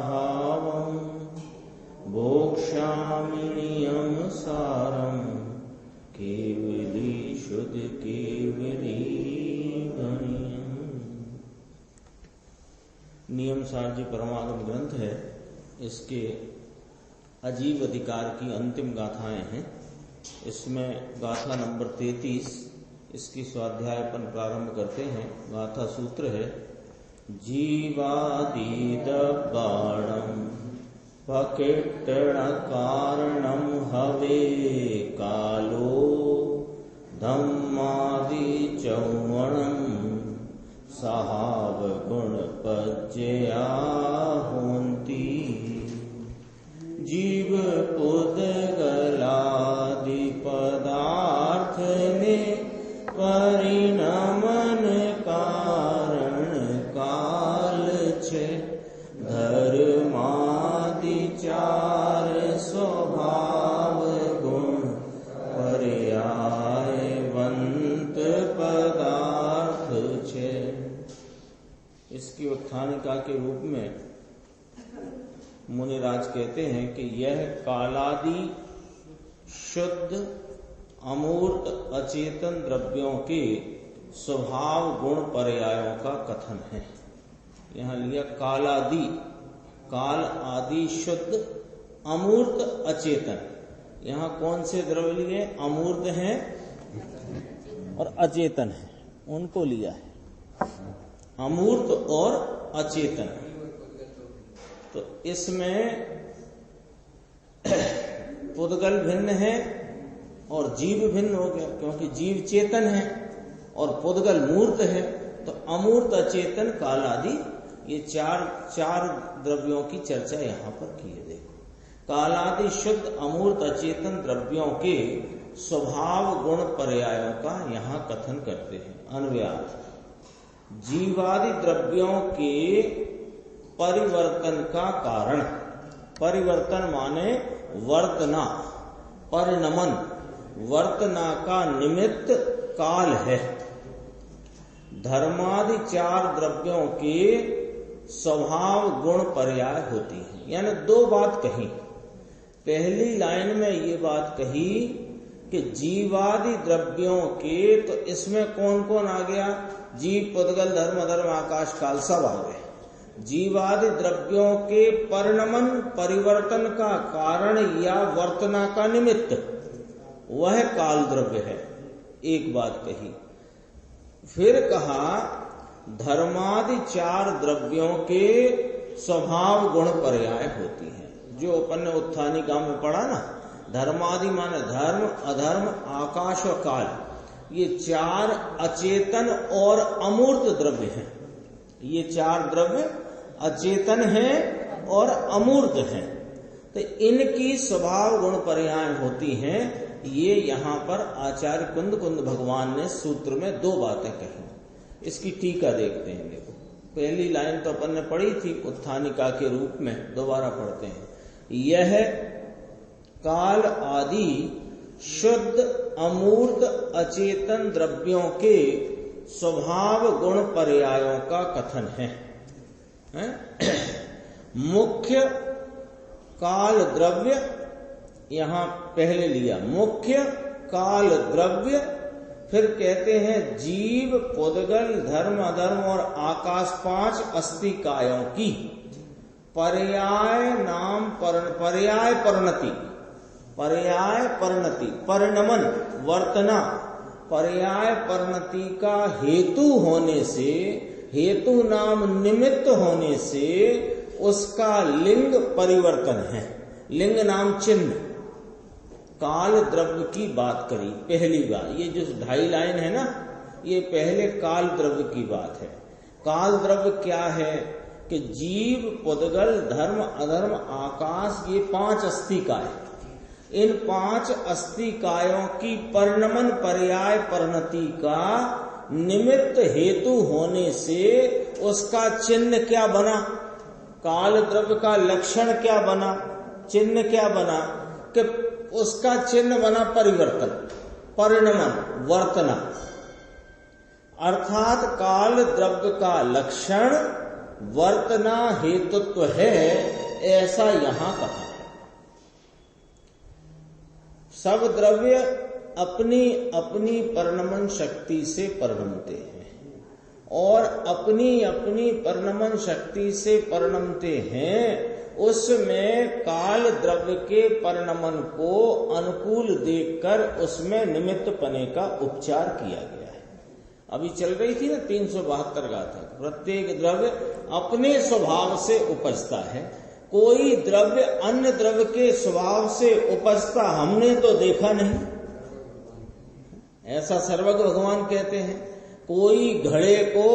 भावं भोक्ष्यामि नियम सारं केवली शुद्ध केवली गण्यम्। नियम सार जी परमागम ग्रंथ है। इसके अजीब अधिकार की अंतिम गाथाएं हैं। इसमें गाथा नंबर 33, इसकी स्वाध्यायपन प्रारंभ करते हैं। गाथा सूत्र है जीवादीद बाणम पकिट्टण कारणम हवे कालो धम्मादि चौवणम सहाव गुण पज्जया होन्ति। जीव पुद्गलादि पदार्थ ने परिणमन कारण काल छे। धर्मादि चार स्वभाव गुण पर्यायवंत पदार्थ छे। इसकी उत्थानिका के रूप में मुनिराज कहते हैं कि यह कालादि शुद्ध अमूर्त अचेतन द्रव्यों के स्वभाव गुण पर्यायों का कथन है। यहाँ लिया कालादि, काल आदि शुद्ध अमूर्त अचेतन। यहाँ कौन से द्रव्य लिए? अमूर्त हैं और अचेतन है, उनको लिया है। अमूर्त और अचेतन। तो इसमें पुद्गल भिन्न है और जीव भिन्न हो गया, क्योंकि जीव चेतन है और पुद्गल मूर्त है। तो अमूर्त अचेतन काल आदि ये चार द्रव्यों की चर्चा यहाँ पर की है। देखो, कालादि शुद्ध अमूर्त अचेतन द्रव्यों के स्वभाव गुण पर्यायों का यहाँ कथन करते हैं। अन्वयार्थ, जीवादि द्रव्यों के परिवर्तन का कारण, परिवर्तन माने वर्तना, परिणमन, वर्तना का निमित्त काल है। धर्मादि चार द्रव्यों के स्वभाव गुण पर्याय होती है। यानी दो बात कही। पहली लाइन में ये बात कही कि जीवादि द्रव्यों के, तो इसमें कौन कौन आ गया? जीव, पुद्गल, धर्म, अधर्म, आकाश, काल सब आ गए। जीवादि द्रव्यों के परिणमन, परिवर्तन का कारण या वर्तना का निमित्त, वह काल द्रव्य है। एक बात कही। फिर कहा धर्मादि चार द्रव्यों के स्वभाव गुण पर्याय होती है। जो अपन ने उत्थानिका में पढ़ा ना, धर्मादि माने धर्म, अधर्म, आकाश और काल, ये चार अचेतन और अमूर्त द्रव्य हैं। ये चार द्रव्य अचेतन हैं और अमूर्त हैं। तो इनकी स्वभाव गुण पर्याय होती हैं। ये यहाँ पर आचार्य कुंद भगवान ने सूत्र में दो बातें कही। इसकी टीका देखते हैं। देखो, पहली लाइन तो अपन ने पढ़ी थी उत्थानिका के रूप में, दोबारा पढ़ते हैं। यह काल आदि शुद्ध अमूर्त अचेतन द्रव्यों के स्वभाव गुण पर्यायों का कथन है। मुख्य काल द्रव्य, यहां पहले लिया मुख्य काल द्रव्य। फिर कहते हैं जीव, पुद्गल, धर्म, अधर्म और आकाश पांच अस्तिकायों की पर्याय नाम पर्याय परिणति, पर्याय परिणति, परिणमन, वर्तना, पर्याय परिणति का हेतु होने से, हेतु नाम निमित्त होने से उसका लिंग परिवर्तन है। लिंग नाम चिन्ह। काल द्रव्य की बात करी पहली बार। ये जो 2.5 लाइन है ना, ये पहले काल द्रव्य की बात है। काल द्रव्य क्या है कि जीव, पुद्गल, धर्म, अधर्म, आकाश, ये 5 अस्तिकाय, इन 5 अस्तिकायों की परिणमन पर्याय परिणति का निमित्त हेतु होने से उसका चिन्ह क्या बना? काल द्रव्य का लक्षण क्या बना? चिन्ह क्या बना? कि उसका चिन्ह बना परिवर्तन, परिणमन, वर्तना। अर्थात काल द्रव्य का लक्षण वर्तना हेतुत्व है ऐसा यहां कहा है। सब द्रव्य अपनी अपनी परिणमन शक्ति से परिणमते हैं और अपनी अपनी परिणमन शक्ति से परिणमते हैं। उसमें काल द्रव्य के परिणमन को अनुकूल देखकर उसमें निमित्त पने का उपचार किया गया है। अभी चल रही थी ना 372 गाथा, प्रत्येक द्रव्य अपने स्वभाव से उपजता है। कोई द्रव्य अन्य द्रव्य के स्वभाव से उपजता हमने तो देखा नहीं, ऐसा सर्वज्ञ भगवान कहते हैं। कोई घड़े को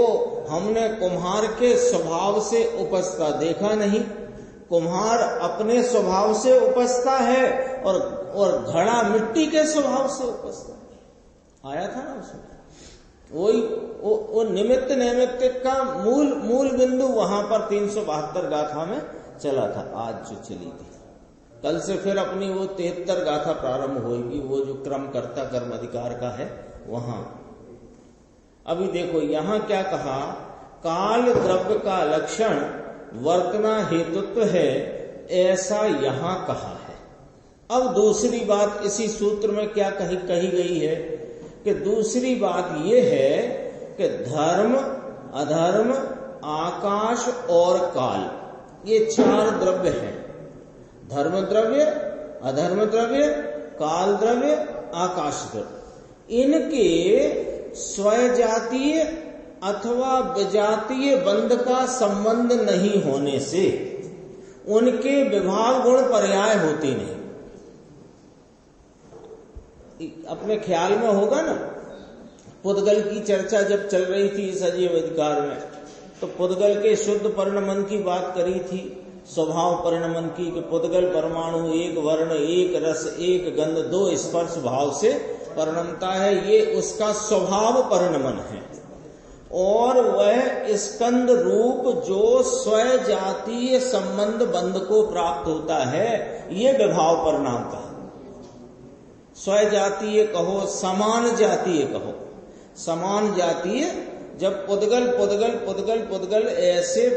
हमने कुम्हार के स्वभाव से उपजता देखा नहीं। कुम्हार अपने स्वभाव से उपजता है और घड़ा मिट्टी के स्वभाव से उपजता है। आया था ना उसमें वही वो निमित्त नैमित्तिक का मूल बिंदु वहां पर 372 गाथा में चला था। आज जो चली थी, कल से फिर अपनी वो 73 गाथा प्रारंभ होगी, वो जो क्रम कर्ता कर्म अधिकार का है वहां। अभी देखो यहां क्या कहा, काल द्रव्य का लक्षण वर्तना हेतुत्व है, ऐसा यहां कहा है। अब दूसरी बात इसी सूत्र में क्या कही गई है कि दूसरी बात ये है कि धर्म, अधर्म, आकाश और काल, ये 4 द्रव्य हैं। धर्म द्रव्य, अधर्म द्रव्य, काल द्रव्य, आकाश द्रव्य। इनके स्वजातीय अथवा विजातीय बंध का संबंध नहीं होने से उनके विभाव गुण पर्याय होती नहीं। अपने ख्याल में होगा ना, पुद्गल की चर्चा जब चल रही थी सजीव अधिकार में, तो पुद्गल के शुद्ध परिणमन की बात करी थी, स्वभाव परिणमन की, कि पुद्गल परमाणु एक वर्ण, एक रस, एक गंध, 2 स्पर्श भाव से परिणमता है। ये उसका स्वभाव परिणमन है। और वह स्कंद रूप जो स्वजातीय संबंध बंध को प्राप्त होता है, ये विभाव परिणाम का। स्वजातीय कहो, समान जातीय कहो। समान जातीय जब पुद्गल पुद्गल पुद्गल पुद्गल ऐसे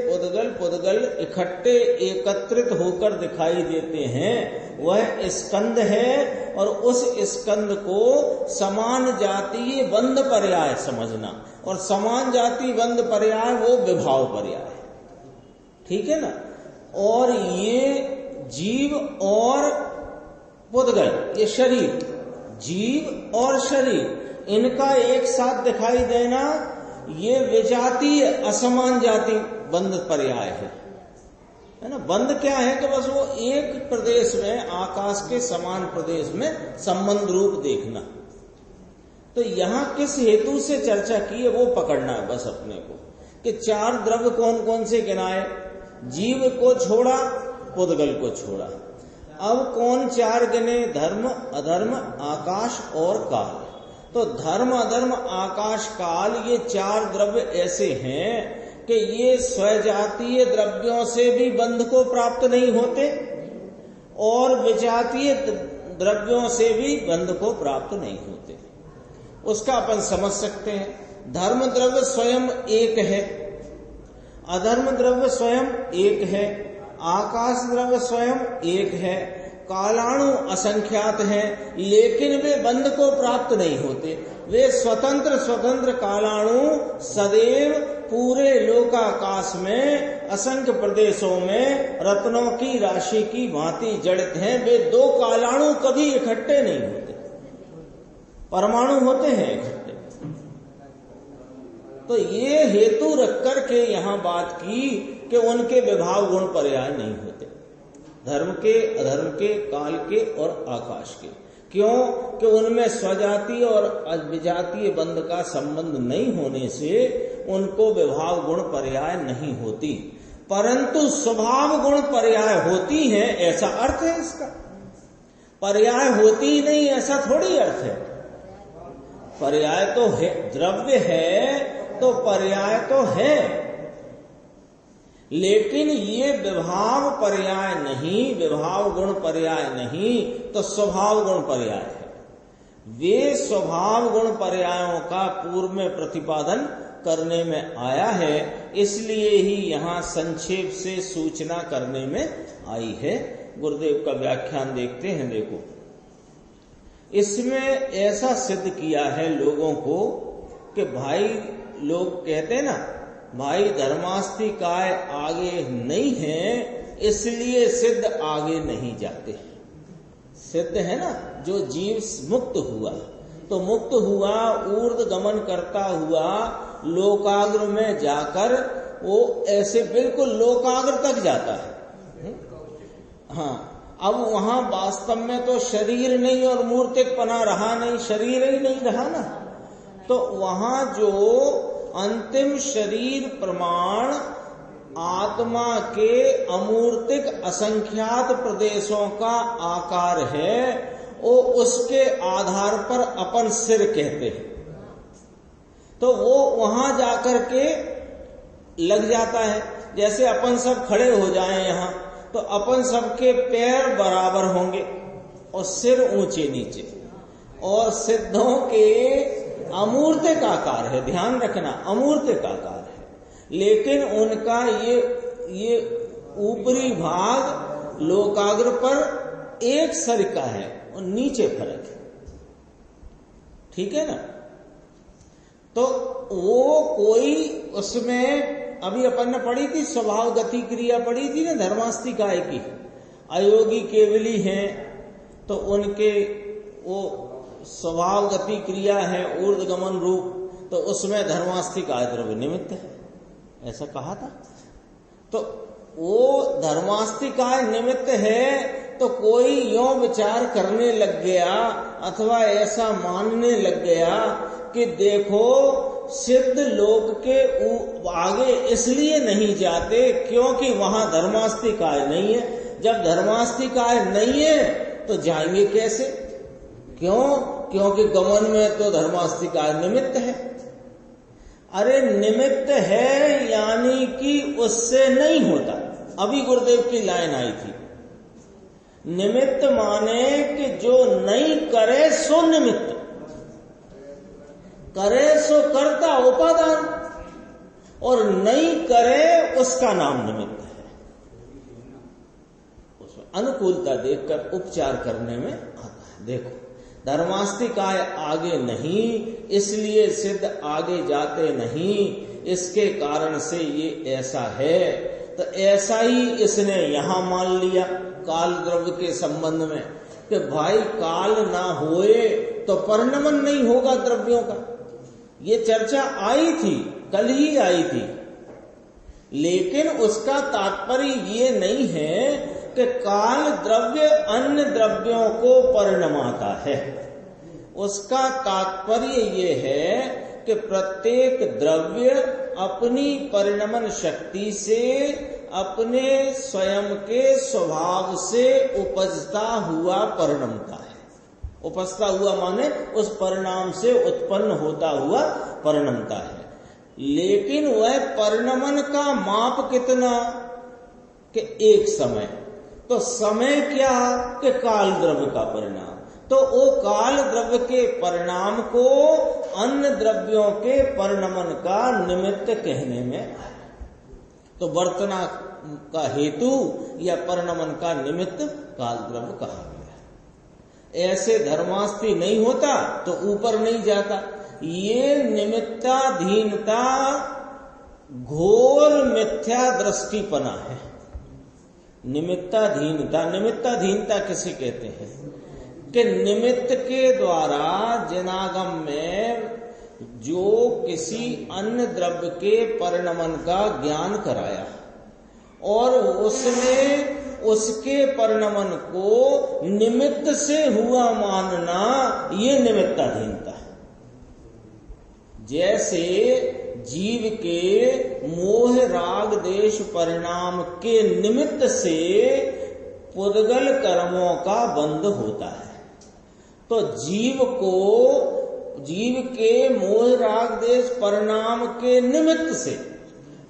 पुद्गल इकट्ठे एकत्रित होकर दिखाई देते हैं, वह स्कंद है। और उस स्कंद को समान जातीय बंध पर्याय समझना, और समान जाति बंध पर्याय वो विभाव पर्याय है। ठीक है ना। और ये जीव और पुद्गल, ये शरीर, जीव और शरीर, इनका एक साथ दिखाई देना, ये विजातीय असमान जाति बंध पर्याय है ना। बंध क्या है कि बस वो एक प्रदेश में, आकाश के समान प्रदेश में संबंध रूप देखना। तो यहां किस हेतु से चर्चा की है वो पकड़ना है बस अपने को, कि 4 द्रव्य कौन कौन से गिनाए। जीव को छोड़ा, पुद्गल को छोड़ा। अब कौन 4 गिने? धर्म, अधर्म, आकाश और काल। तो धर्म, अधर्म, आकाश, काल, ये 4 द्रव्य ऐसे हैं कि ये स्वजातीय द्रव्यों से भी बंध को प्राप्त नहीं होते और विजातीय द्रव्यों से भी बंध को प्राप्त नहीं होते। उसका अपन समझ सकते हैं। धर्म द्रव्य स्वयं एक है, अधर्म द्रव्य स्वयं एक है, आकाश द्रव्य स्वयं एक है, कालाणु असंख्यात हैं, लेकिन वे बंध को प्राप्त नहीं होते। वे स्वतंत्र कालाणु सदैव पूरे लोकाकाश में असंख्य प्रदेशों में रत्नों की राशि की भांति जड़ित हैं। वे 2 कालाणु कभी इकट्ठे नहीं होते, परमाणु होते हैं इकट्ठे। तो ये हेतु रख करके यहां बात की कि उनके विभाव गुण पर्याय नहीं होते, धर्म के, अधर्म के, काल के और आकाश के। क्यों? कि उनमें स्वजातीय और विजातीय बंध का संबंध नहीं होने से उनको विभाव गुण पर्याय नहीं होती, परंतु स्वभाव गुण पर्याय होती हैं, ऐसा अर्थ है इसका। पर्याय होती ही नहीं ऐसा थोड़ी अर्थ है। पर्याय तो है, द्रव्य है तो पर्याय तो है, लेकिन ये विभाव पर्याय नहीं, विभाव गुण पर्याय नहीं, तो स्वभाव गुण पर्याय है। वे स्वभाव गुण पर्यायों का पूर्व में प्रतिपादन करने में आया है, इसलिए ही यहाँ संक्षेप से सूचना करने में आई है। गुरुदेव का व्याख्यान देखते हैं। देखो, इसमें ऐसा सिद्ध किया है लोगों को कि भाई, लोग कहते हैं ना, भाई धर्मास्तिकाय आगे नहीं है इसलिए सिद्ध आगे नहीं जाते। सिद्ध है ना, जो जीव मुक्त हुआ तो मुक्त हुआ, ऊर्ध्व गमन करता हुआ लोकाग्र में जाकर वो ऐसे बिल्कुल लोकाग्र तक जाता है। हाँ, अब वहां वास्तव में तो शरीर नहीं और मूर्तिक पना रहा नहीं, शरीर ही नहीं रहा ना, तो वहां जो अंतिम शरीर प्रमाण आत्मा के अमूर्तिक असंख्यात प्रदेशों का आकार है, वो उसके आधार पर अपन सिर कहते हैं। तो वो वहां जाकर के लग जाता है। जैसे अपन सब खड़े हो जाएं यहां, तो अपन सबके पैर बराबर होंगे और सिर ऊंचे नीचे, और सिद्धों के अमूर्तिक आकार है, ध्यान रखना, अमूर्तिक आकार है, लेकिन उनका ये ऊपरी भाग लोकाग्र पर एक सर का है और नीचे फर्क है। ठीक है ना? तो वो कोई उसमें अभी अपन ने पढ़ी थी, स्वभाव गति क्रिया पढ़ी थी ना धर्मास्तिकाय की। अयोगी केवली हैं तो उनके वो स्वभाव गति क्रिया है ऊर्ध्वगमन रूप, तो उसमें धर्मास्तिकाय द्रव्य निमित्त है, ऐसा कहा था। तो वो धर्मास्तिकाय निमित्त है तो कोई यो विचार करने लग गया अथवा ऐसा मानने लग गया कि देखो सिद्ध लोक के आगे इसलिए नहीं जाते क्योंकि वहां धर्मास्तिकाय नहीं है। जब धर्मास्तिकाय नहीं है तो जाएंगे कैसे? क्यों? क्योंकि गमन में तो धर्मास्तिकाय निमित्त है। अरे निमित्त है यानी कि उससे नहीं होता। अभी गुरुदेव की लाइन आई थी, निमित्त माने कि जो नहीं करे सो निमित्त, करे सो कर्ता उपादान, और नहीं करे उसका नाम निमित्त है। उसमें अनुकूलता देखकर उपचार करने में आता है। देखो, धर्मास्तिकाय आगे नहीं इसलिए सिद्ध आगे जाते नहीं, इसके कारण से ये ऐसा है। तो ऐसा ही इसने यहां मान लिया काल द्रव्य के संबंध में कि भाई काल ना होए तो परिणमन नहीं होगा द्रव्यों का। ये चर्चा आई थी, कल ही आई थी, लेकिन उसका तात्पर्य ये नहीं है कि काल द्रव्य अन्य द्रव्यों को परिणमाता है। उसका तात्पर्य ये है कि प्रत्येक द्रव्य अपनी परिणमन शक्ति से अपने स्वयं के स्वभाव से उपजता हुआ परिणमता है। उपजता हुआ माने उस परिणाम से उत्पन्न होता हुआ परिणमता है। लेकिन वह परिणमन का माप कितना? कि एक समय। तो समय क्या? कि काल द्रव्य का परिणाम। तो वो काल द्रव्य के परिणाम को अन्य द्रव्यों के परिणमन का निमित्त कहने में आया। तो वर्तना का हेतु या परिणमन का निमित्त काल द्रव्य कहा गया। ऐसे धर्मास्ति नहीं होता तो ऊपर नहीं जाता। ये निमित्ताधीनता घोर मिथ्या दृष्टिपना है। निमित्ताधीनता किसे कहते हैं? कि निमित्त के द्वारा जनागम में जो किसी अन्य द्रव्य के परिणमन का ज्ञान कराया और उसने उसके परिणमन को निमित्त से हुआ मानना, ये निमित्ताधीनता है। जैसे जीव के मोह राग देश परिणाम के निमित्त से पुद्गल कर्मों का बंध होता है, तो जीव के मोह राग देश परिणाम के निमित्त से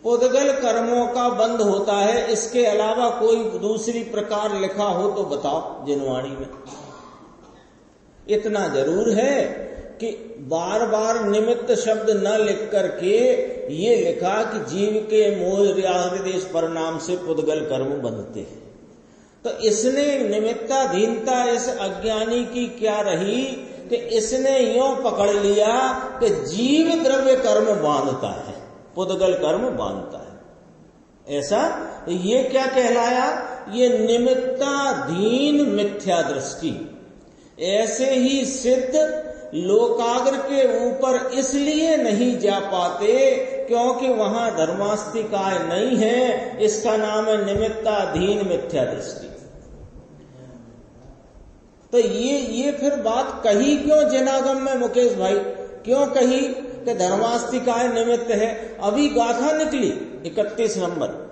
पुद्गल कर्मों का बंध होता है। इसके अलावा कोई दूसरी प्रकार लिखा हो तो बताओ जिनवाणी में। इतना जरूर है कि बार बार निमित्त शब्द न लिख करके ये लिखा कि जीव के मोह देश परिणाम से पुद्गल कर्म बनते हैं। तो इसने निमित्ताधीनता इस अज्ञानी की क्या रही कि इसने यूं पकड़ लिया कि जीव द्रव्य कर्म बांधता है, पुद्गल कर्म बांधता है। ऐसा ये क्या कहलाया? ये निमित्ताधीन मिथ्या दृष्टि। ऐसे ही सिद्ध लोकाग्र के ऊपर इसलिए नहीं जा पाते क्योंकि वहां धर्मास्तिकाय नहीं है, इसका नाम है निमित्ताधीन मिथ्या दृष्टि। तो ये फिर बात कही क्यों जनागम में मुकेश भाई? क्यों कही कि धर्मास्तिकाय निमित्त है? अभी गाथा निकली 31 नंबर,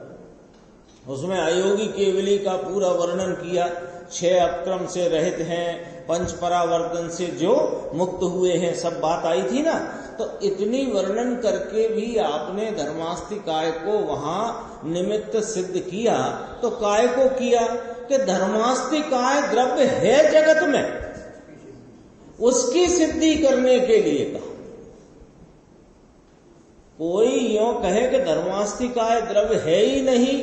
उसमें अयोगी केवली का पूरा वर्णन किया। 6 अपक्रम से रहित हैं, पंच परावर्तन से जो मुक्त हुए हैं, सब बात आई थी ना। तो इतनी वर्णन करके भी आपने धर्मास्तिकाय को वहां निमित्त सिद्ध किया। तो काय को किया कि धर्मास्तिकाय द्रव्य है जगत में, उसकी सिद्धि करने के लिए कहा। कोई यूं कहे कि धर्मास्तिकाय द्रव्य है ही नहीं,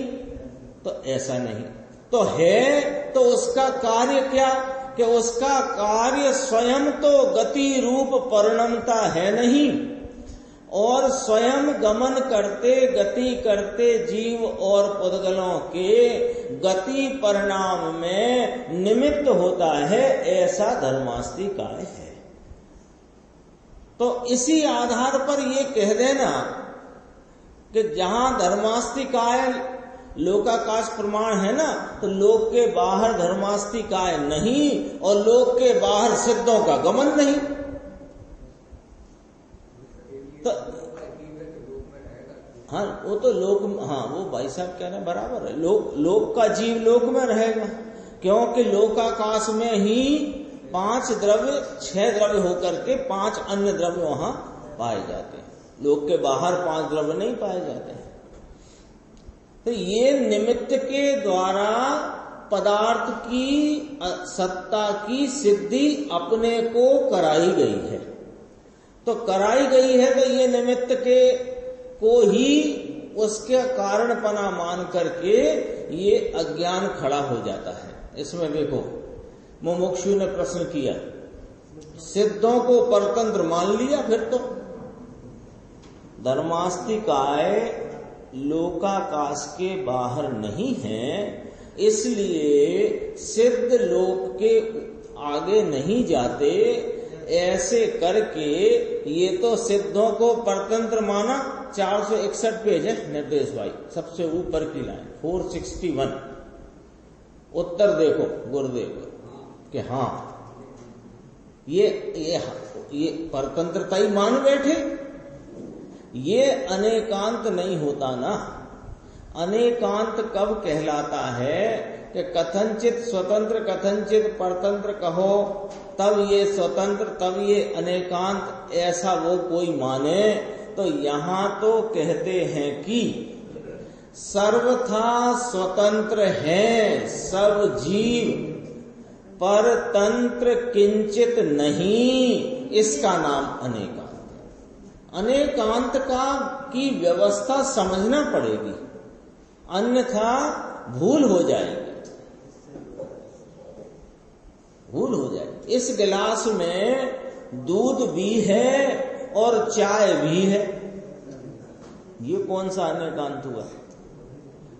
तो ऐसा नहीं। तो है तो उसका कार्य क्या? कि उसका कार्य स्वयं तो गति रूप परिणमता है नहीं, और स्वयं गमन करते गति करते जीव और पुद्गलों के गति परिणाम में निमित्त होता है, ऐसा धर्मास्तिकाय है। तो इसी आधार पर ये कह देना कि जहां धर्मास्तिकाय लोकाकाश प्रमाण है ना, तो लोक के बाहर धर्मास्तिकाय नहीं और लोक के बाहर सिद्धों का गमन नहीं। तो हाँ, वो तो लोक, हाँ वो भाई साहब कह रहे हैं बराबर है। लोक का जीव लोक में रहेगा, क्योंकि लोकाकाश में ही 5 द्रव्य 6 द्रव्य होकर के 5 अन्य द्रव्य वहां पाए जाते हैं। लोक के बाहर 5 द्रव्य नहीं पाए जाते हैं। तो ये निमित्त के द्वारा पदार्थ की सत्ता की सिद्धि अपने को कराई गई है। तो कराई गई है तो ये निमित्त के को ही उसके कारणपना मान करके ये अज्ञान खड़ा हो जाता है। इसमें देखो, मुमुक्षु ने प्रश्न किया, सिद्धों को परतंत्र मान लिया, फिर तो धर्मास्तिकाय लोकाकाश के बाहर नहीं है, इसलिए सिद्ध लोक के आगे नहीं जाते। ऐसे करके ये तो सिद्धों को परतंत्र माना। 461 पेज है निर्देश भाई, सबसे ऊपर की लाइन 461, उत्तर देखो गुरुदेव कि हाँ ये परतंत्रता ही मान बैठे। ये अनेकांत नहीं होता ना। अनेकांत कब कहलाता है कि कथनचित स्वतंत्र कथनचित परतंत्र कहो, तब ये स्वतंत्र तब ये अनेकांत, ऐसा वो कोई माने। तो यहां तो कहते हैं कि सर्वथा स्वतंत्र हैं सब जीव, परतंत्र किंचित नहीं, इसका नाम अनेकांत। अनेकांत का की व्यवस्था समझना पड़ेगी, अन्यथा भूल हो जाएगी। भूल हो जाएगी। इस गिलास में दूध भी है और चाय भी है, ये कौन सा अनेकांत हुआ?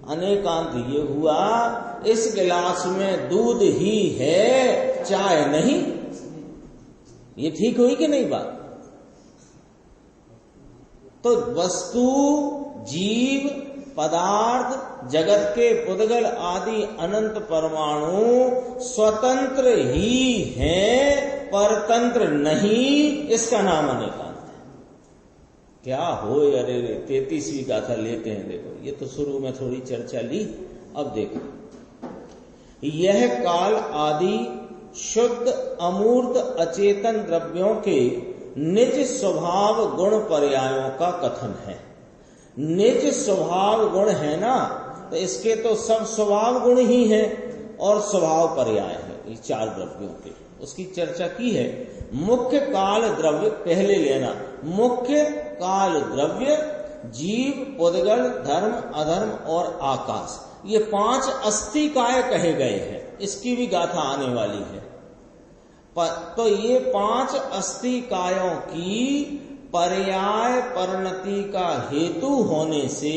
अनेकांत ये हुआ इस गिलास में दूध ही है, चाय नहीं। ये ठीक हुई कि नहीं बात? तो वस्तु, जीव, पदार्थ, जगत के पुद्गल आदि अनंत परमाणु स्वतंत्र ही हैं, परतंत्र नहीं, इसका नाम अनेकांत है। क्या हो? अरे 33वीं गाथा लेते हैं। देखो, ये तो शुरू में थोड़ी चर्चा ली, अब देखो, यह काल आदि शुद्ध अमूर्त अचेतन द्रव्यों के निज स्वभाव गुण पर्यायों का कथन है। निज स्वभाव गुण है ना, तो इसके तो सब स्वभाव गुण ही हैं और स्वभाव पर्याय है, ये 4 द्रव्यों के। उसकी चर्चा की है। मुख्य काल द्रव्य पहले लेना, मुख्य काल द्रव्य जीव, पुद्गल, धर्म, अधर्म और आकाश, ये 5 अस्थि काय कहे गए हैं। इसकी भी गाथा आने वाली है। तो ये 5 अस्थि कायों की पर्याय परिणति का हेतु होने से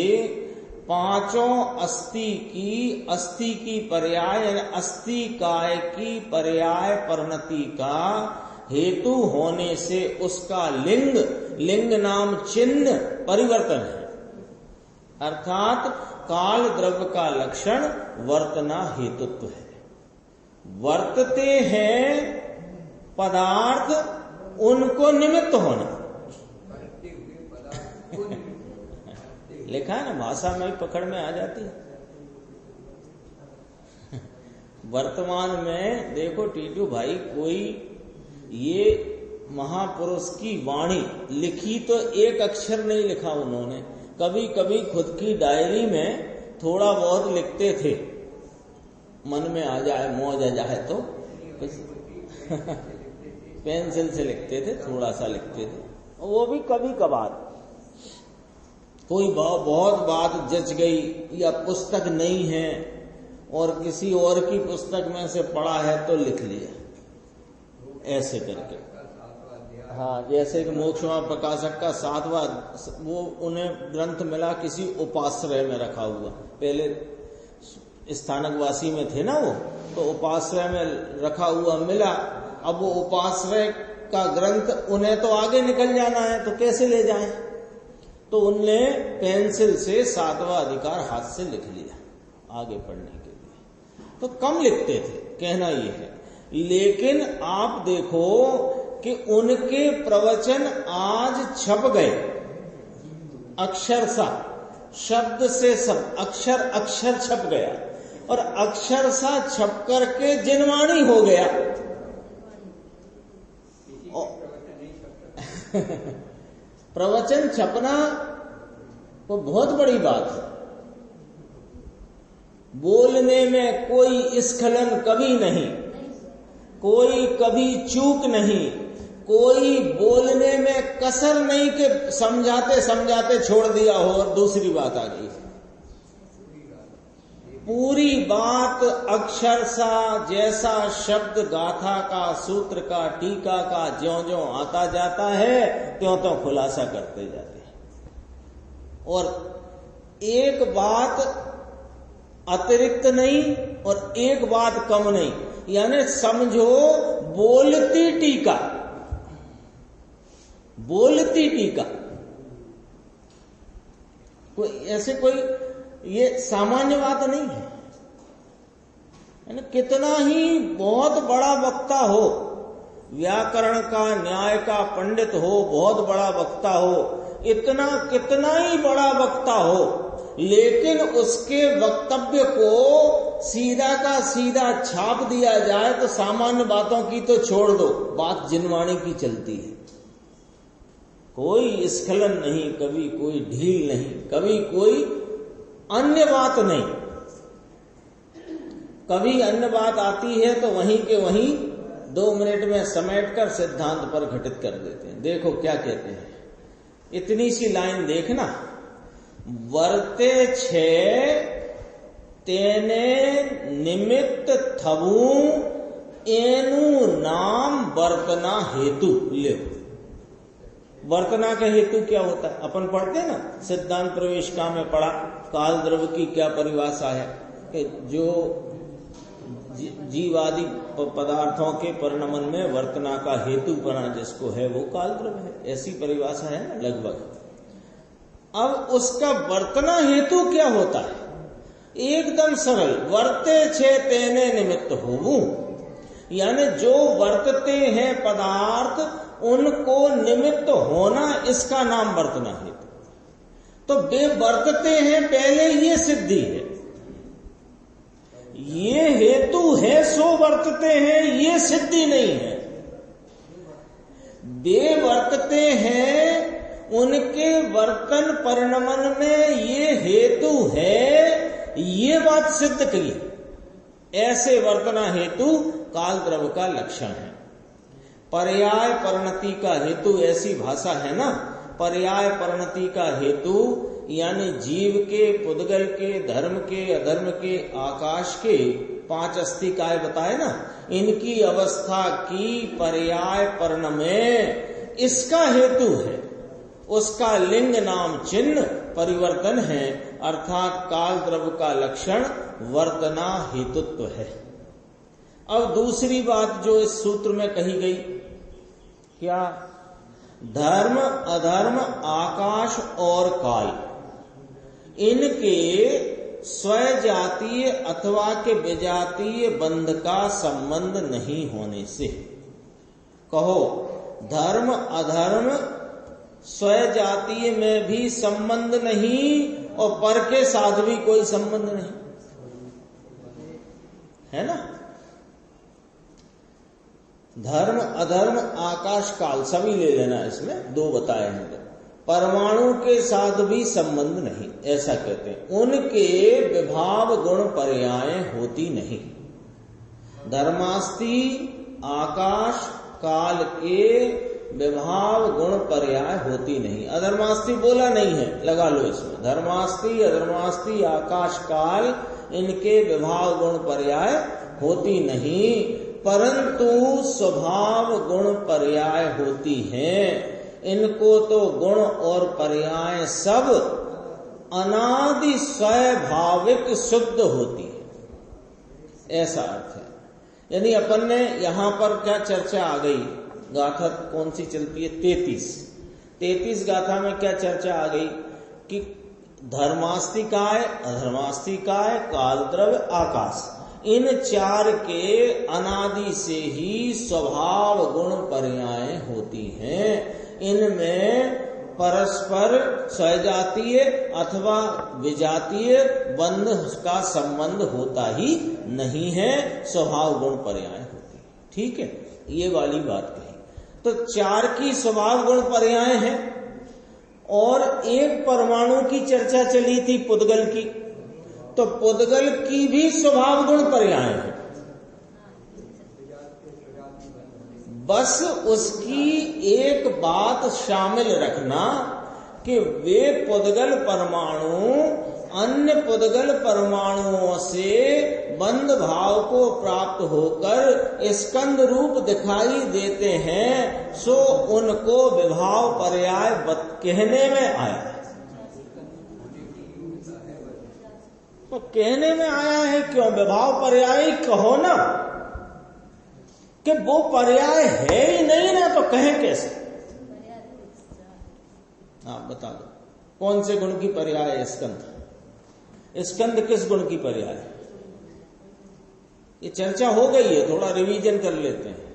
5 अस्थि की पर्याय अस्थि काय की पर्याय परिणति का हेतु होने से उसका लिंग नाम चिन्ह परिवर्तन है। अर्थात काल द्रव्य का लक्षण वर्तना हेतुत्व है। वर्तते हैं पदार्थ, उनको निमित्त होना। लिखा है ना, भाषा में पकड़ में आ जाती है। वर्तमान में देखो टीटू भाई, कोई ये महापुरुष की वाणी लिखी तो एक अक्षर नहीं लिखा उन्होंने। कभी कभी खुद की डायरी में थोड़ा बहुत लिखते थे, मन में आ जाए, मौज आ जाए तो पेंसिल से लिखते थे, थोड़ा सा लिखते थे, वो भी कभी कभार। कोई बहुत बात जच गई या पुस्तक नहीं है और किसी और की पुस्तक में से पढ़ा है तो लिख लिया, ऐसे करके। हाँ, जैसे कि मोक्षमा प्रकाशक का 7वां वो उन्हें ग्रंथ मिला किसी उपाश्रय में रखा हुआ। पहले स्थानकवासी में थे ना वो, तो उपाश्रय में रखा हुआ मिला। अब वो उपाश्रय का ग्रंथ उन्हें तो आगे निकल जाना है, तो कैसे ले जाएं? तो उनने पेंसिल से 7वां अधिकार हाथ से लिख लिया आगे पढ़ने के लिए। तो कम लिखते थे, कहना ये है। लेकिन आप देखो कि उनके प्रवचन आज छप गए, अक्षरशः, शब्द से सब, अक्षर अक्षर छप गया और अक्षरशः छप करके जिनवाणी हो गया। प्रवचन छपना तो बहुत बड़ी बात है। बोलने में कोई स्खलन कभी नहीं, कोई कभी चूक नहीं, कोई बोलने में कसर नहीं कि समझाते समझाते छोड़ दिया हो और दूसरी बात आ गई। पूरी बात अक्षरशः जैसा शब्द गाथा का, सूत्र का, टीका का ज्यों-ज्यों आता जाता है त्यों-त्यों खुलासा करते जाते हैं। और एक बात अतिरिक्त नहीं और एक बात कम नहीं, यानी समझो बोलती टीका, बोलती टीका। कोई ऐसे कोई ये सामान्य बात नहीं है। कितना ही बहुत बड़ा वक्ता हो, व्याकरण का, न्याय का पंडित हो, बहुत बड़ा वक्ता हो, इतना कितना ही बड़ा वक्ता हो, लेकिन उसके वक्तव्य को सीधा का सीधा छाप दिया जाए तो सामान्य बातों की तो छोड़ दो, बात जिनवाणी की चलती है। कोई स्खलन नहीं, कभी कोई ढील नहीं, कभी कोई अन्य बात नहीं। कभी अन्य बात आती है तो वहीं के वहीं 2 मिनट में समेटकर सिद्धांत पर घटित कर देते हैं। देखो क्या कहते हैं, इतनी सी लाइन देखना, वर्ते छे तेने निमित्त थबू एनु नाम वर्तना हेतु। ले, वर्तना का हेतु क्या होता है? अपन पढ़ते हैं ना, सिद्धांत प्रवेशिका में पढ़ा, काल द्रव्य की क्या परिभाषा है कि जो जीवादि पदार्थों के परिणमन में वर्तना का हेतु बना जिसको है वो काल द्रव्य है। ऐसी परिभाषा है ना लगभग। अब उसका वर्तना हेतु क्या होता है? एकदम सरल, वर्ते छे तेने निमित्त होवू, यानी जो वर्तते हैं पदार्थ उनको निमित्त होना, इसका नाम वर्तना हेतु। तो वे वर्तते हैं पहले, ये सिद्धि है, ये हेतु है सो वर्तते हैं, ये सिद्धि नहीं है। वे वर्तते हैं, उनके वर्तन परिणमन में ये हेतु है, ये बात सिद्ध की। ऐसे वर्तना हेतु काल द्रव्य का लक्षण है। पर्याय परिणति का हेतु, ऐसी भाषा है ना, पर्याय परिणति का हेतु यानी जीव के, पुद्गल के, धर्म के, अधर्म के, आकाश के 5 अस्थि काय बताए ना, इनकी अवस्था की पर्याय पर्ण में इसका हेतु है, उसका लिंग नाम चिन्ह परिवर्तन है, अर्थात काल द्रव्य का लक्षण वर्तना हेतुत्व है। अब दूसरी बात जो इस सूत्र में कही गई, क्या? धर्म, अधर्म, आकाश और काल, इनके स्वजातीय अथवा के विजातीय बंध का संबंध नहीं होने से, कहो धर्म अधर्म स्वजातीय में भी संबंध नहीं और पर के साथ भी कोई संबंध नहीं, है ना? धर्म अधर्म आकाश काल सभी ले लेना, इसमें 2 बताए हैं। परमाणु के साथ भी संबंध नहीं, ऐसा कहते हैं। उनके विभाव गुण पर्याय होती नहीं। धर्मास्ति आकाश काल के विभाव गुण पर्याय होती नहीं। अधर्मास्ति बोला नहीं है, लगा लो इसमें। धर्मास्ति अधर्मास्ति आकाश काल इनके विभाव गुण पर्याय होती नहीं, परंतु स्वभाव गुण पर्याय होती हैं। इनको तो गुण और पर्याय सब अनादि स्वभाविक शुद्ध होती है, ऐसा अर्थ है। यानी अपन ने यहां पर क्या चर्चा आ गई, गाथा कौन सी चलती है? 33 गाथा में क्या चर्चा आ गई कि धर्मास्तिकाय अधर्मास्तिकाय काल द्रव्य आकाश, इन 4 के अनादि से ही स्वभाव गुण पर्याय होती हैं। इनमें परस्पर स्वजातीय अथवा विजातीय बंध का संबंध होता ही नहीं है, स्वभाव गुण पर्याय होती है। ठीक है, ये वाली बात कही। तो 4 की स्वभाव गुण पर्याय है और एक परमाणु की चर्चा चली थी पुद्गल की, तो पुद्गल की भी स्वभाव गुण पर्याय है। बस उसकी एक बात शामिल रखना कि वे पुद्गल परमाणु अन्य पुद्गल परमाणुओं से बंध भाव को प्राप्त होकर स्कंद रूप दिखाई देते हैं, सो उनको विभाव पर्याय कहने में आया। तो कहने में आया है क्यों? विभाव पर्याय कहो ना, कि वो पर्याय है ही नहीं ना, तो कहें कैसे? आप बता दो कौन से गुण की पर्याय है स्कंद? स्कंद किस गुण की पर्याय है? ये चर्चा हो गई है, थोड़ा रिवीजन कर लेते हैं।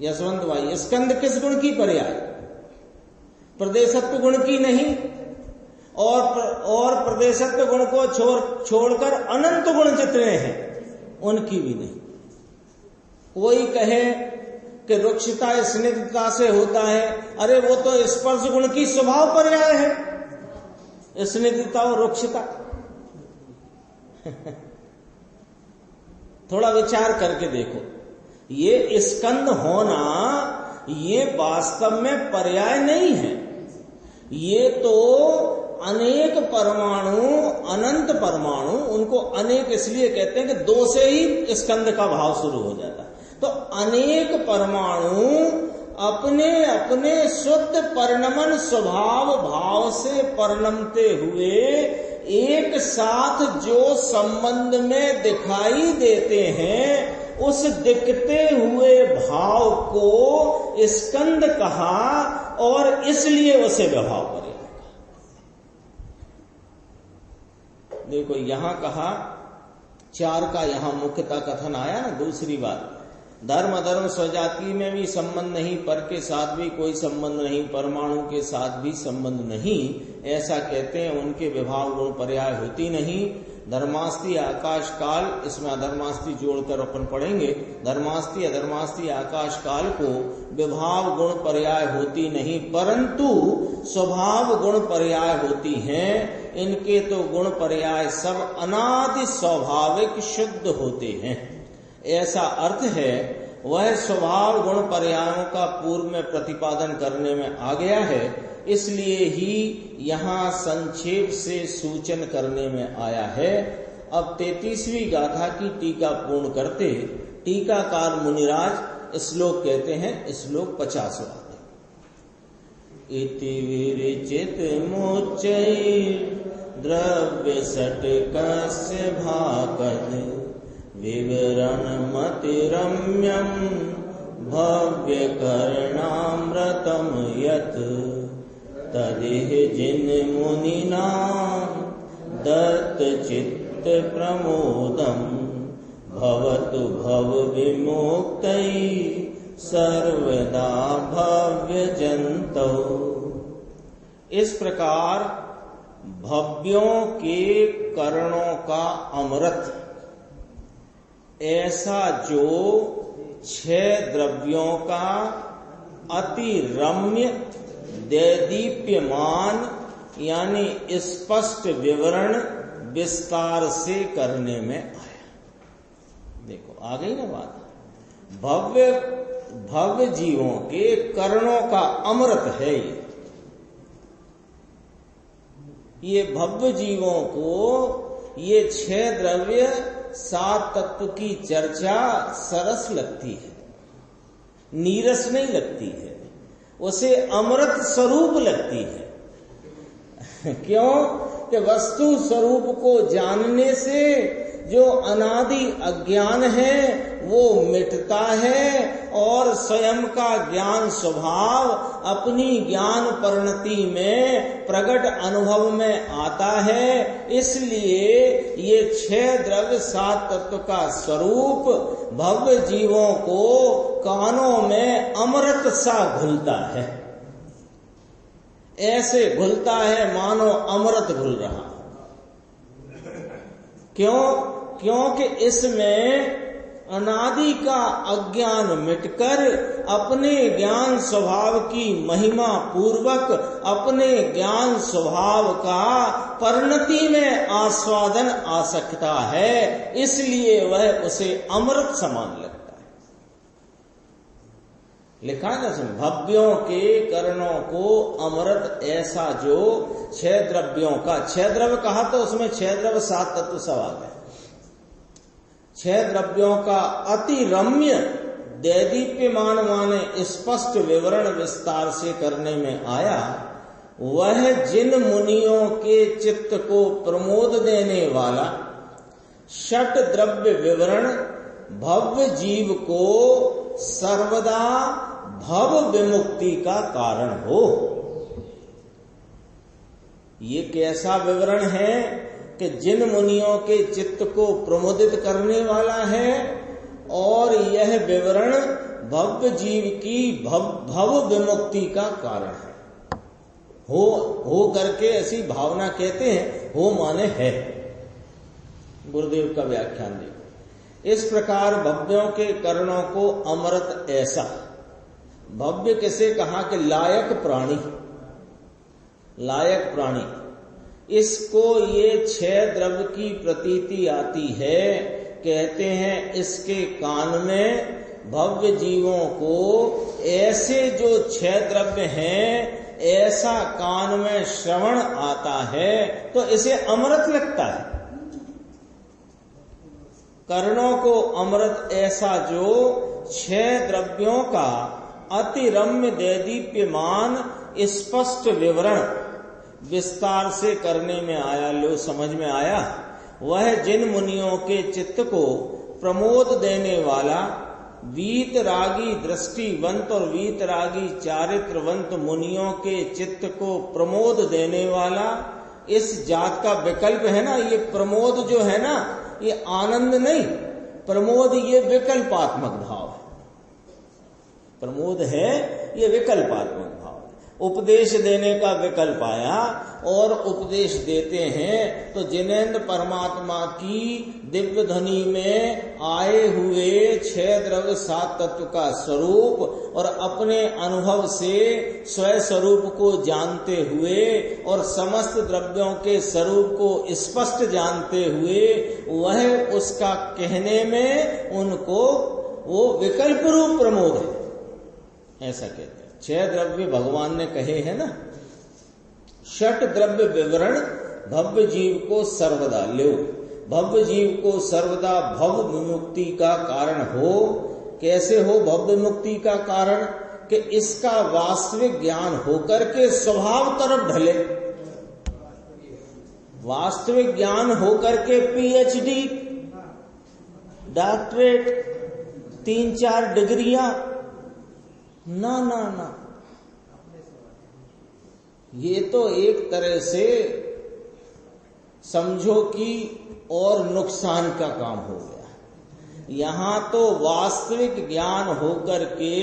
यशवंत भाई, स्कंद किस गुण की पर्याय? प्रदेशत्व गुण की नहीं, और प्रदेशत्व गुण को छोड़कर अनंत गुण जितने हैं उनकी भी नहीं। कोई कहे कि रुक्षता स्निग्धता से होता है, अरे वो तो स्पर्श गुण की स्वभाव पर्याय है, स्निग्धता और रुक्षता। थोड़ा विचार करके देखो, ये स्कंद होना ये वास्तव में पर्याय नहीं है। ये तो अनेक परमाणु, अनंत परमाणु, उनको अनेक इसलिए कहते हैं कि 2 से ही स्कंद का भाव शुरू हो जाता है। तो अनेक परमाणु अपने अपने शुद्ध परिणमन स्वभाव भाव से परिणमते हुए एक साथ जो संबंध में दिखाई देते हैं, उस दिखते हुए भाव को स्कंद कहा और इसलिए उसे विभाव पर्याय कहा। देखो यहां कहा 4 का यहां मुख्यता कथन आया ना। दूसरी बात, धर्म अधर्म स्वजाति में भी संबंध नहीं, पर के साथ भी कोई संबंध नहीं, परमाणु के साथ भी संबंध नहीं, ऐसा कहते हैं। उनके विभाव गुण पर्याय होती नहीं। धर्मास्ति आकाश काल, इसमें अधर्मास्ति जोड़कर अपन पढ़ेंगे। धर्मास्ति अधर्मास्ति आकाश काल को विभाव गुण पर्याय होती नहीं, परंतु स्वभाव गुण पर्याय होती हैं। इनके तो गुण पर्याय सब अनादि स्वाभाविक शुद्ध होते हैं। ऐसा अर्थ है, वह स्वभाव गुण पर्यायों का पूर्व में प्रतिपादन करने में आ गया है, इसलिए ही यहाँ संक्षेप से सूचन करने में आया है। अब 33वीं गाथा की टीका पूर्ण करते टीकाकार मुनिराज श्लोक कहते हैं, श्लोक 50वां। इति विरचित मुच्चैः द्रव्य षट्कस्य भाकद विवरणमतिरम्यम् भव्यकर्णामृतं यत् तदिह जिनमुनिना दत्तचित्तप्रमोदम् भवतु भवविमुक्तैः सर्वदा भव्यजन्तौ। इस प्रकार भव्यों के कर्णों का अमृत ऐसा जो 6 द्रव्यों का अति रम्य दैदीप्यमान यानी स्पष्ट विवरण विस्तार से करने में आया। देखो आ गई ना बात। भव्य जीवों के कर्णों का अमृत है ये भव्य जीवों को ये 6 द्रव्य 7 तत्व की चर्चा सरस लगती है, नीरस नहीं लगती है, उसे अमृत स्वरूप लगती है। क्यों कि वस्तु स्वरूप को जानने से जो अनादि अज्ञान है वो मिटता है और स्वयं का ज्ञान स्वभाव अपनी ज्ञान परिणति में प्रकट अनुभव में आता है। इसलिए ये 6 द्रव्य 7 तत्व का स्वरूप भव्य जीवों को कानों में अमृत सा घुलता है, ऐसे घुलता है मानो अमृत घुल रहा। क्योंकि इसमें अनादि का अज्ञान मिटकर अपने ज्ञान स्वभाव की महिमा पूर्वक अपने ज्ञान स्वभाव का परिणति में आस्वादन आ सकता है, इसलिए वह उसे अमृत समान लगता है। लिखा है ना, भव्यों के कर्णों को अमृत ऐसा जो 6 द्रव्यों का, 6 द्रव्य कहा तो उसमें 6 द्रव्य 7 तत्व सवाल है। 6 द्रव्यों का अति रम्य दैदीप्यमान माने स्पष्ट विवरण विस्तार से करने में आया। वह जिन मुनियों के चित्त को प्रमोद देने वाला 6 द्रव्य विवरण भव्य जीव को सर्वदा भव विमुक्ति का कारण हो। ये कैसा विवरण है कि जिन मुनियों के चित्त को प्रमोदित करने वाला है और यह विवरण भव्य जीव की भव विमुक्ति का कारण है। हो करके ऐसी भावना कहते हैं, हो माने है। गुरुदेव का व्याख्यान देखो। इस प्रकार भव्यों के कर्णों को अमृत ऐसा, भव्य किसे कहा कि लायक प्राणी, लायक प्राणी, इसको ये 6 द्रव्य की प्रतीति आती है। कहते हैं इसके कान में भव्य जीवों को ऐसे जो 6 द्रव्य हैं ऐसा कान में श्रवण आता है तो इसे अमृत लगता है। कर्णों को अमृत ऐसा जो 6 द्रव्यों का अति रम्य दैदीप्यमान स्पष्ट विवरण विस्तार से करने में आया, लो समझ में आया। वह जिन मुनियों के चित्त को प्रमोद देने वाला वीतरागी दृष्टिवंत और वीतरागी चारित्रवंत मुनियों के चित्त को प्रमोद देने वाला, इस जात का विकल्प है ना। ये प्रमोद जो है ना, ये आनंद नहीं, प्रमोद ये विकल्पात्मक भाव है। प्रमोद है ये विकल्पात्मक भाव। उपदेश देने का विकल्प आया और उपदेश देते हैं तो जिनेंद्र परमात्मा की दिव्य ध्वनि में आए हुए 6 द्रव्य 7 तत्व का स्वरूप और अपने अनुभव से स्वयं स्वरूप को जानते हुए और समस्त द्रव्यों के स्वरूप को स्पष्ट जानते हुए वह उसका कहने में उनको वो विकल्प रूप प्रमोद है, ऐसा कहते हैं। 6 द्रव्य भगवान ने कहे हैं ना, 6 द्रव्य विवरण भव्य जीव को सर्वदा लो, भव्य जीव को सर्वदा भव विमुक्ति का कारण हो। कैसे हो भव्य मुक्ति का कारण? कि इसका वास्तविक ज्ञान होकर के स्वभाव तरफ ढले, वास्तविक ज्ञान होकर के PhD, डॉक्टरेट, 3-4 डिग्रियां, ना ना ना, ये तो एक तरह से समझो कि और नुकसान का काम हो गया। यहां तो वास्तविक ज्ञान होकर के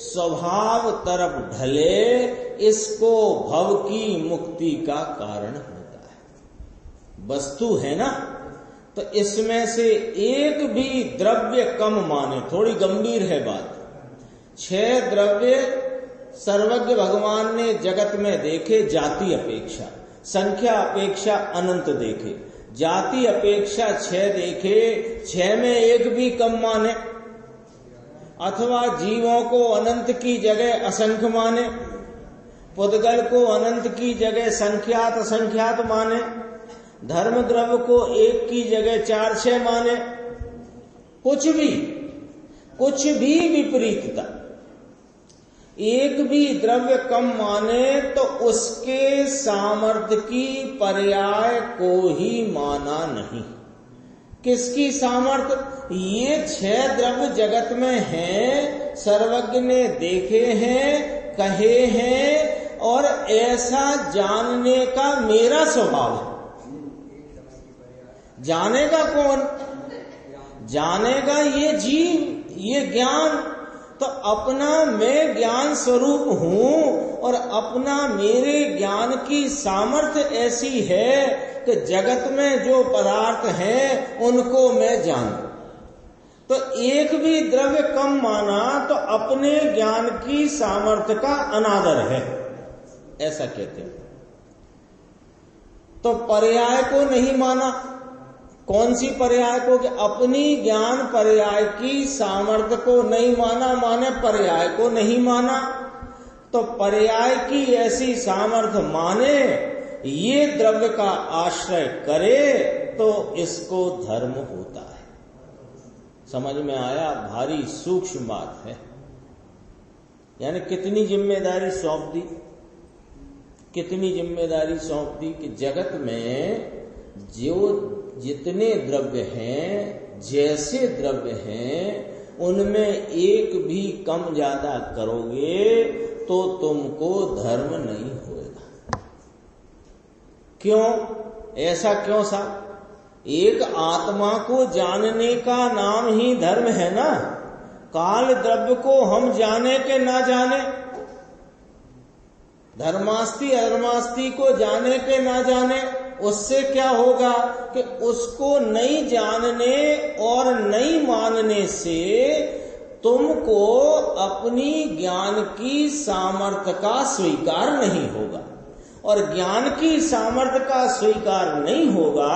स्वभाव तरफ ढले, इसको भव की मुक्ति का कारण होता है। वस्तु है ना, तो इसमें से एक भी द्रव्य कम माने, थोड़ी गंभीर है बात। 6 द्रव्य सर्वज्ञ भगवान ने जगत में देखे, जाति अपेक्षा, संख्या अपेक्षा अनंत देखे, जाति अपेक्षा 6 देखे, 6 में एक भी कम माने, अथवा जीवों को अनंत की जगह असंख्य माने, पुद्गल को अनंत की जगह संख्यात असंख्यात माने, धर्म द्रव्य को 1 की जगह 4-6 माने, कुछ भी विपरीतता, एक भी द्रव्य कम माने तो उसके सामर्थ्य की पर्याय को ही माना नहीं। किसकी सामर्थ्य? ये 6 द्रव्य जगत में हैं, सर्वज्ञ ने देखे हैं, कहे हैं, और ऐसा जानने का मेरा स्वभाव है। जानेगा कौन? जानेगा ये जीव, ये ज्ञान। तो अपना मैं ज्ञान स्वरूप हूं और अपना मेरे ज्ञान की सामर्थ्य ऐसी है कि जगत में जो पदार्थ हैं उनको मैं जानूं। तो एक भी द्रव्य कम माना तो अपने ज्ञान की सामर्थ्य का अनादर है, ऐसा कहते हैं। तो पर्याय को नहीं माना। कौन सी पर्याय को? कि अपनी ज्ञान पर्याय की सामर्थ्य को नहीं माना, माने पर्याय को नहीं माना। तो पर्याय की ऐसी सामर्थ्य माने, ये द्रव्य का आश्रय करे तो इसको धर्म होता है। समझ में आया? भारी सूक्ष्म बात है। यानी कितनी जिम्मेदारी सौंप दी, कितनी जिम्मेदारी सौंप दी कि जगत में जो जितने द्रव्य हैं, जैसे द्रव्य हैं, उनमें एक भी कम ज्यादा करोगे तो तुमको धर्म नहीं होगा। क्यों? ऐसा क्यों सा? एक आत्मा को जानने का नाम ही धर्म है ना। काल द्रव्य को हम जाने के ना जाने, धर्मास्ति अधर्मास्ति को जाने के ना जाने, उससे क्या होगा कि उसको नहीं जानने और नहीं मानने से तुमको अपनी ज्ञान की सामर्थ्य का स्वीकार नहीं होगा, और ज्ञान की सामर्थ्य का स्वीकार नहीं होगा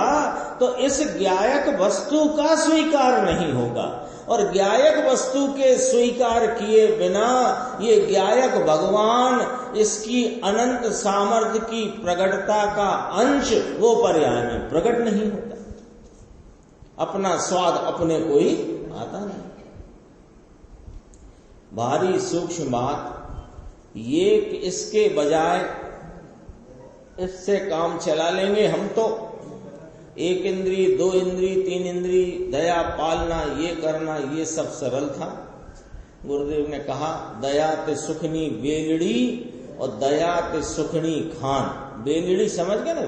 तो इस ज्ञायक वस्तु का स्वीकार नहीं होगा, और ज्ञायक वस्तु के स्वीकार किए बिना ये ज्ञायक भगवान, इसकी अनंत सामर्थ्य की प्रगटता का अंश वो पर्याय में प्रकट नहीं होता। अपना स्वाद अपने को ही आता नहीं। भारी सूक्ष्म बात ये कि इसके बजाय इससे काम चला लेंगे हम तो, 1 इंद्री 2 इंद्री 3 इंद्री दया पालना, ये करना, ये सब सरल था। गुरुदेव ने कहा दया ते सुखनी बेलड़ी और दया ते सुखनी खान। बेलड़ी समझ गए ना?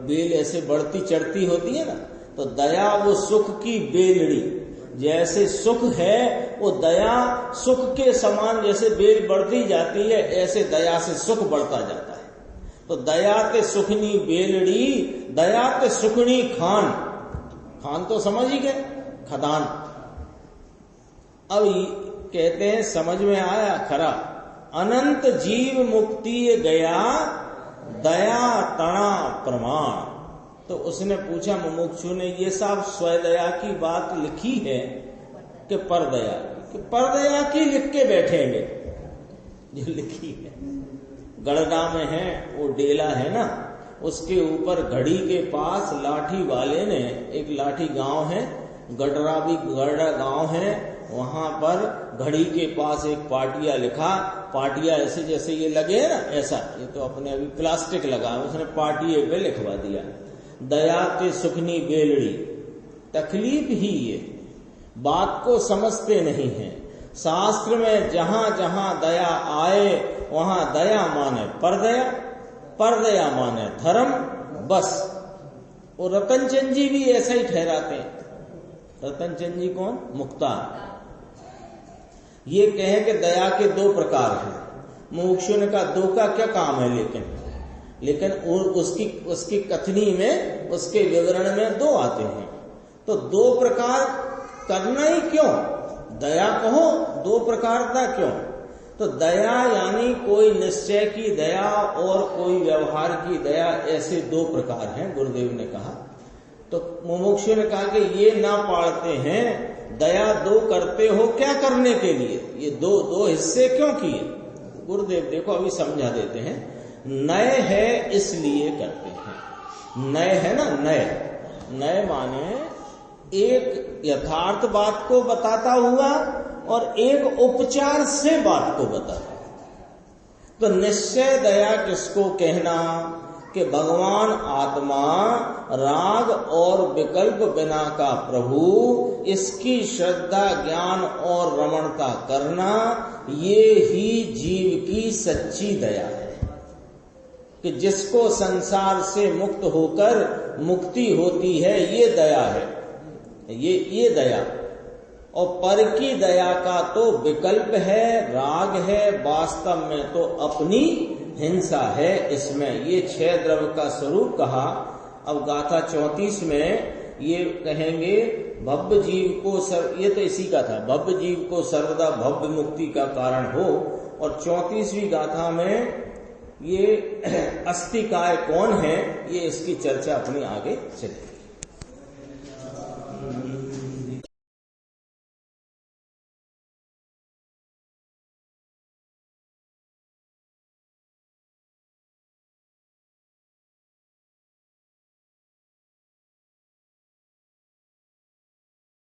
बेल ऐसे बढ़ती चढ़ती होती है ना, तो दया वो सुख की बेलड़ी, जैसे सुख है वो दया सुख के समान, जैसे बेल बढ़ती जाती है ऐसे दया से सुख बढ़ता जाता है। तो दया ते सुखनी बेलड़ी, दया ते सुखनी खान। खान तो समझ ही गए, खदान। अब कहते हैं समझ में आया खरा, अनंत जीव मुक्ति गया दया तना प्रमाण। तो उसने पूछा मुमुक्षु ने, ये साहब स्वदया की बात लिखी है कि परदया की? परदया की लिख के बैठेंगे जो लिखी है। गढ़डा में है वो डेला है ना, उसके ऊपर घड़ी के पास लाठी वाले ने, एक लाठी गांव है, गढ़ड़ा भी गढ़ड़ा गांव है, वहां पर घड़ी के पास एक पाटिया लिखा। पाटिया ऐसे जैसे ये लगे है ना, ऐसा, ये तो अपने अभी प्लास्टिक लगा, उसने पाटिये पे लिखवा दिया, दया ते सुखनी बेलड़ी। तकलीफ ही ये, बात को समझते नहीं है। शास्त्र में जहां जहां दया आए वहां दया माने परदया, परदया माने धर्म, बस। और रतनचंद जी भी ऐसा ही ठहराते हैं। रतनचंद जी कौन? मुक्तार। ये कहे कि दया के दो प्रकार हैं। मुमुक्षु ने कहा दो का क्या काम है, लेकिन उसकी कथनी में, उसके विवरण में दो आते हैं। तो दो प्रकार करना ही क्यों? दया कहो, दो प्रकारता क्यों? तो दया यानी कोई निश्चय की दया और कोई व्यवहार की दया, ऐसे दो प्रकार हैं, गुरुदेव ने कहा। तो मुमुक्षु ने कहा कि ये ना पाड़ते हैं, दया दो करते हो क्या करने के लिए? ये दो हिस्से क्यों किए? गुरुदेव देखो अभी समझा देते हैं। नय है इसलिए करते हैं। नय है ना, नय माने एक यथार्थ बात को बताता हुआ और एक उपचार से बात को बताता। तो निश्चय दया किसको कहना कि भगवान आत्मा राग और विकल्प बिना का प्रभु, इसकी श्रद्धा ज्ञान और रमणता करना, ये ही जीव की सच्ची दया है। कि जिसको संसार से मुक्त होकर मुक्ति होती है, ये दया है, ये दया। और पर की दया का तो विकल्प है, राग है, वास्तव में तो अपनी हिंसा है इसमें। ये 6 द्रव्य का स्वरूप कहा। अब गाथा 34 में ये कहेंगे भव्य जीव को ये तो इसी का था, भव्य जीव को सर्वदा भव्य मुक्ति का कारण हो। और 34वीं गाथा में ये अस्थिकाय कौन है, ये इसकी चर्चा अपनी आगे चलेगी।